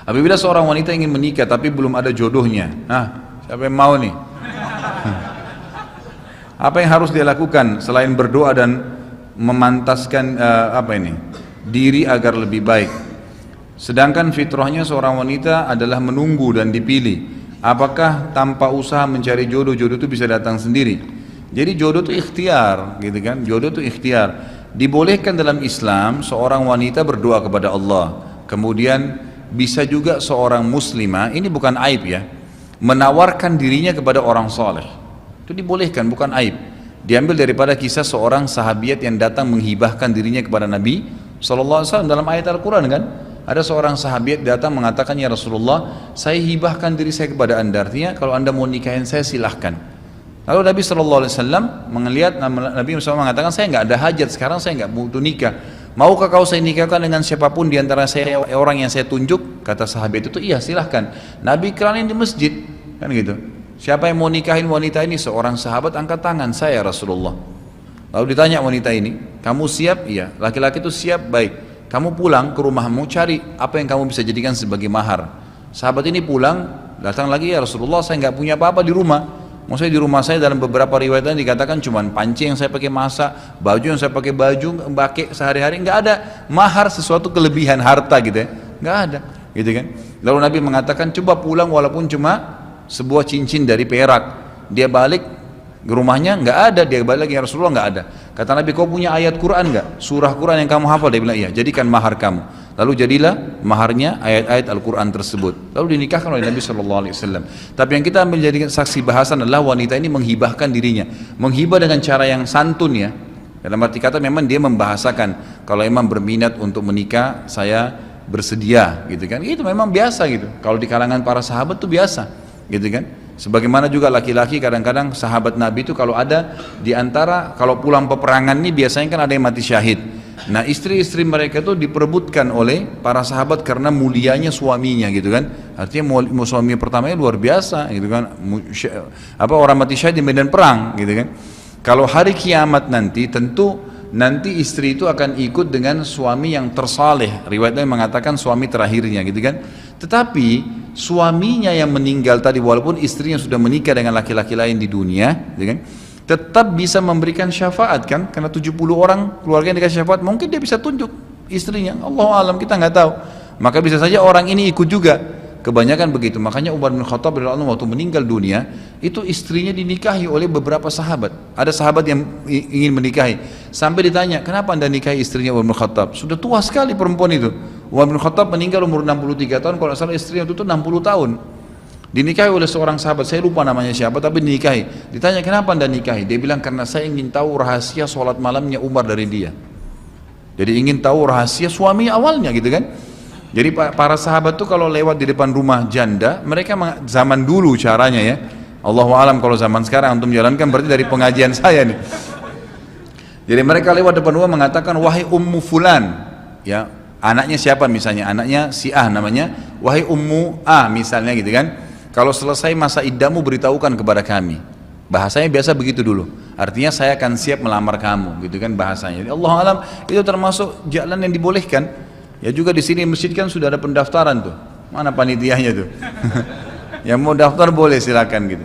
Apabila seorang wanita ingin menikah tapi belum ada jodohnya, nah siapa yang mau nih? Apa yang harus dia lakukan selain berdoa dan memantaskan diri agar lebih baik? Sedangkan fitrahnya seorang wanita adalah menunggu dan dipilih. Apakah tanpa usaha mencari jodoh, jodoh itu bisa datang sendiri? Jadi jodoh itu ikhtiar, gitu kan? Jodoh itu ikhtiar. Dibolehkan dalam Islam seorang wanita berdoa kepada Allah. Kemudian bisa juga seorang muslimah, ini bukan aib ya, menawarkan dirinya kepada orang soleh. Itu dibolehkan, bukan aib. Diambil daripada kisah seorang sahabiat yang datang menghibahkan dirinya kepada Nabi SAW dalam ayat Al-Quran kan. Ada seorang sahabat datang mengatakan, ya Rasulullah, saya hibahkan diri saya kepada anda, artinya kalau anda mau nikahin saya silahkan. Lalu Nabi SAW melihat, Nabi SAW mengatakan, saya nggak ada hajat, sekarang saya nggak butuh nikah. Maukah kau saya nikahkan dengan siapapun di antara saya orang yang saya tunjuk? Kata sahabat itu, iya silahkan. Nabi keranin di masjid, kan gitu. Siapa yang mau nikahin wanita ini? Seorang sahabat angkat tangan, saya Rasulullah. Lalu ditanya wanita ini, kamu siap? Iya. Laki-laki itu siap, baik. Kamu pulang ke rumahmu, cari apa yang kamu bisa jadikan sebagai mahar. Sahabat ini pulang, datang lagi, ya Rasulullah, saya nggak punya apa-apa di rumah. Maksudnya di rumah saya dalam beberapa riwayatnya dikatakan cuma panci yang saya pakai masak, baju yang saya pakai sehari-hari, nggak ada mahar, sesuatu kelebihan harta gitu ya, nggak ada, gitu kan. Lalu Nabi mengatakan, coba pulang walaupun cuma sebuah cincin dari perak. Dia balik ke rumahnya, nggak ada. Dia balik lagi, ya Rasulullah, nggak ada. Kata Nabi, kau punya ayat Quran nggak? Surah Quran yang kamu hafal? Dia bilang, iya. Jadikan mahar kamu. Lalu jadilah maharnya ayat-ayat Al-Quran tersebut. Lalu dinikahkan oleh Nabi SAW. Tapi yang kita ambil jadi saksi bahasan adalah wanita ini menghibahkan dirinya. Menghibah dengan cara yang santun ya. Dalam arti kata memang dia membahasakan, kalau memang berminat untuk menikah, saya bersedia, gitu kan. Itu memang biasa gitu. Kalau di kalangan para sahabat itu biasa, gitu kan. Sebagaimana juga laki-laki kadang-kadang sahabat Nabi itu kalau ada di antara, kalau pulang peperangan ini biasanya kan ada yang mati syahid. Nah istri-istri mereka itu diperebutkan oleh para sahabat karena mulianya suaminya gitu kan. Artinya suami pertamanya luar biasa gitu kan. Orang mati syahid di medan perang gitu kan. Kalau hari kiamat nanti tentu nanti istri itu akan ikut dengan suami yang tersaleh. Riwayatnya mengatakan suami terakhirnya gitu kan. Tetapi suaminya yang meninggal tadi, walaupun istrinya sudah menikah dengan laki-laki lain di dunia, gitu kan, tetap bisa memberikan syafaat kan, karena 70 orang keluarga yang dikasih syafaat, mungkin dia bisa tunjuk istrinya, Allah alam, kita nggak tahu, maka bisa saja orang ini ikut juga. Kebanyakan begitu. Makanya Umar bin Khattab radhiyallahu anhu waktu meninggal dunia itu istrinya dinikahi oleh beberapa sahabat. Ada sahabat yang ingin menikahi, sampai ditanya, kenapa anda nikahi istrinya Umar bin Khattab? Sudah tua sekali perempuan itu. Umar bin Khattab meninggal umur 63 tahun, kalau salah istrinya itu 60 tahun. Dinikahi oleh seorang sahabat, saya lupa namanya siapa, tapi dinikahi. Ditanya, kenapa anda nikahi? Dia bilang, karena saya ingin tahu rahasia sholat malamnya Umar dari dia. Jadi ingin tahu rahasia suami awalnya gitu kan. Jadi para sahabat tuh kalau lewat di depan rumah janda, mereka zaman dulu caranya ya, Allahu alam kalau zaman sekarang untuk menjalankan berarti dari pengajian saya nih. Jadi mereka lewat depan rumah mengatakan, wahai ummu fulan, ya anaknya siapa misalnya, anaknya si A namanya, wahai ummu A misalnya gitu kan. Kalau selesai masa iddahmu beritahukan kepada kami. Bahasanya biasa begitu dulu. Artinya saya akan siap melamar kamu, gitu kan bahasanya. Jadi Allahu alam itu termasuk jalan yang dibolehkan. Ya juga di sini masjid kan sudah ada pendaftaran tuh. Mana panitianya tuh? Yang mau daftar boleh silakan gitu.